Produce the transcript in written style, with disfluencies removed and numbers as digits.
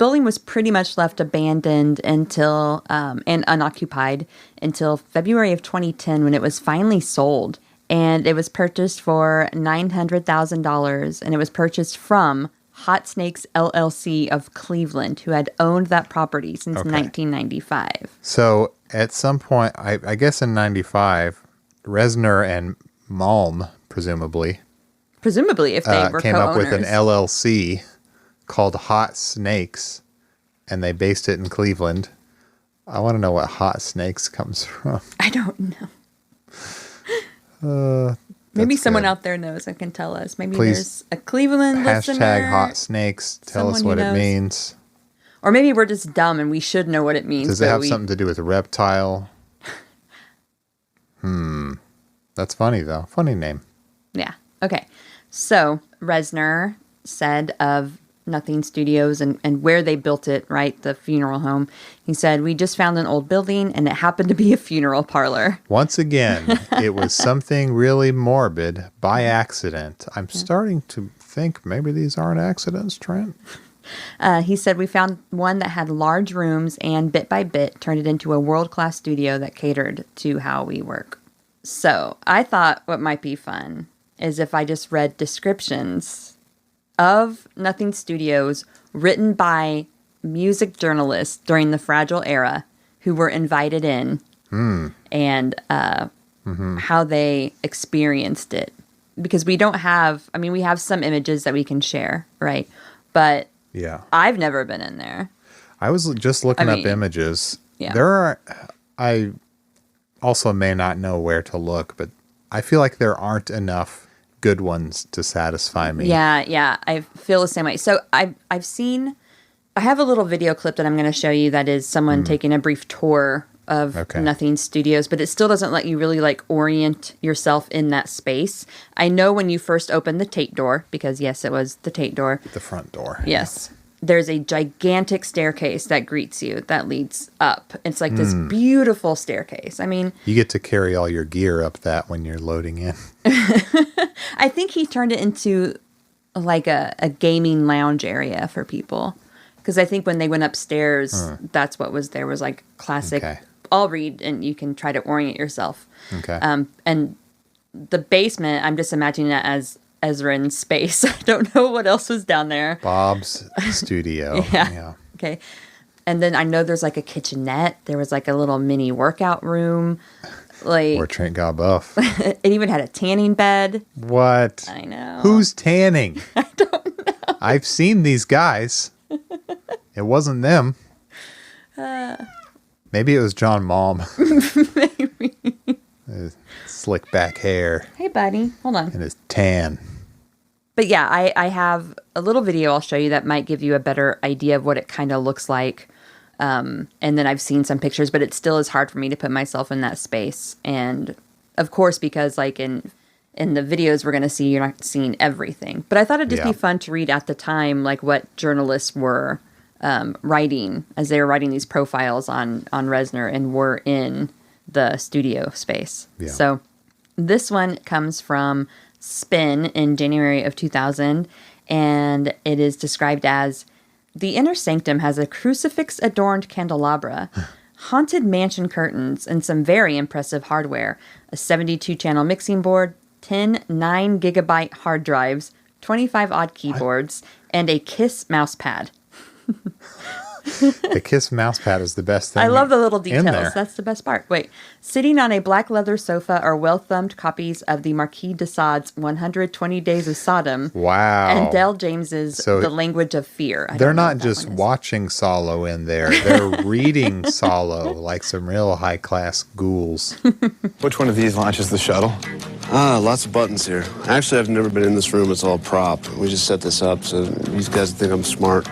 building was pretty much left abandoned until and unoccupied until February of 2010 when it was finally sold. And it was purchased for $900,000, and it was purchased from Hot Snakes LLC of Cleveland, who had owned that property since 1995. So at some point, I guess in 95, Reznor and Malm, presumably, if they were came co-owners. up with an LLC called Hot Snakes, and they based it in Cleveland. I want to know what Hot Snakes comes from. I don't know. Maybe someone out there knows and can tell us. Maybe there's a Cleveland listener. Hashtag Hot Snakes. Tell us what it means. Or maybe we're just dumb and we should know what it means. Does it have something to do with a reptile? That's funny, though. Funny name. Yeah. Okay. So Reznor said of Nothing Studios and where they built it, right? The funeral home. He said, "We just found an old building and it happened to be a funeral parlor." Once again, it was something really morbid by accident. I'm starting to think maybe these aren't accidents, Trent. He said, "We found one that had large rooms and bit by bit turned it into a world-class studio that catered to how we work." So I thought what might be fun is if I just read descriptions of Nothing Studios written by music journalists during the Fragile era who were invited in and how they experienced it. Because we don't have, I mean, we have some images that we can share, right? But yeah, I've never been in there. I was just looking up images. Yeah. There are, I also may not know where to look, but I feel like there aren't enough good ones to satisfy me. Yeah, I feel the same way. So I have a little video clip that I'm going to show you that is someone taking a brief tour of Nothing Studios, but it still doesn't let you really like orient yourself in that space. I know when you first open the Tate door, because yes, it was the Tate door. The front door. Yes. There's a gigantic staircase that greets you that leads up. It's like this beautiful staircase. I mean, you get to carry all your gear up that when you're loading in. I think he turned it into like a gaming lounge area for people. Because I think when they went upstairs, that's what was there was like classic. Okay. I'll read and you can try to orient yourself. Okay. And the basement, I'm just imagining that as Ezra in space. I don't know what else was down there. Bob's studio. Yeah. Okay. And then I know there's like a kitchenette. There was like a little mini workout room. Like where Trent got buff. It even had a tanning bed. What? I know. Who's tanning? I don't know. I've seen these guys. It wasn't them. Maybe it was John Malm. Maybe. His slick back hair. Hey, buddy. Hold on. And his tan. But yeah, I have a little video I'll show you that might give you a better idea of what it kind of looks like. And then I've seen some pictures, but it still is hard for me to put myself in that space. And of course, because like in the videos we're going to see, you're not seeing everything. But I thought it'd just be fun to read at the time, like what journalists were writing as they were writing these profiles on Reznor and were in the studio space. Yeah. So this one comes from Spin in January of 2000, and it is described as, "The inner sanctum has a crucifix-adorned candelabra, haunted mansion curtains, and some very impressive hardware. A 72-channel mixing board, 10 9-gigabyte hard drives, 25-odd keyboards, and a KISS mouse pad." The KISS mouse pad is the best thing. I love the little details. That's the best part. Wait. "Sitting on a black leather sofa are well-thumbed copies of the Marquis de Sade's 120 Days of Sodom." Wow. And Del James's The Language of Fear. They're not just watching Solo in there. They're reading Solo like some real high-class ghouls. Which one of these launches the shuttle? Lots of buttons here. Actually, I've never been in this room. It's all prop. We just set this up so these guys think I'm smart.